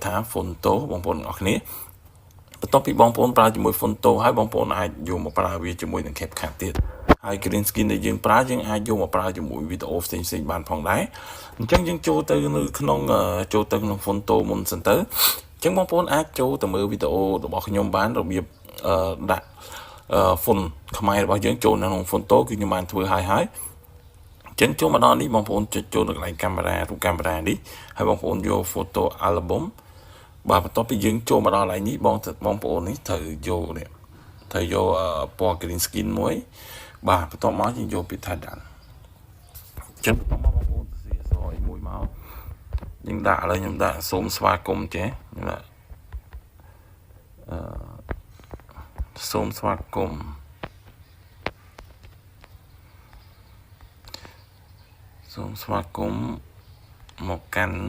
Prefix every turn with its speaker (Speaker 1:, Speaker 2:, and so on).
Speaker 1: ថា photo បងប្អូនអរគ្នាបន្ទាប់ពីបងប្អូនប្រើជាមួយ photo ហើយបងប្អូនអាចយកមកប្រើវាជាមួយនឹង CapCut ទៀតហើយ green screen ដែលយើងប្រើយើងអាចយកមកប្រើជាមួយវីដេអូផ្សេងៗបានផងដែរអញ្ចឹងយើងចូលទៅនៅក្នុងphoto មុនសិនទៅអញ្ចឹងបងប្អូនអាចចូលទៅមើលវីដេអូរបស់ខ្ញុំបានរបៀបដាក់font ខ្មែររបស់យើងចូលនៅក្នុង photo គឺខ្ញុំបានធ្វើហើយចឹងចូលមកដល់នេះបងប្អូនចុចចូលនៅកន្លែងកាមេរ៉ារូបកាមេរ៉ានេះហើយបងប្អូនយក photo album បាទបន្ទាប់ពីយើងចូលមកដល់កន្លែងនេះបងប្អូននេះត្រូវយកនេះត្រូវយកពណ៌ green screen មួយបាទបន្ទាប់មកយើងយកពីថាដាក់ចឹងបងប្អូនសរសេរអក្សរអីមួយមកយើងដាក់ឥឡូវខ្ញុំដាក់សូមស្វាគមន៍ចេះខ្ញុំដាក់សូមស្វាគមន៍សូមស្វាគមន៍មកកាន់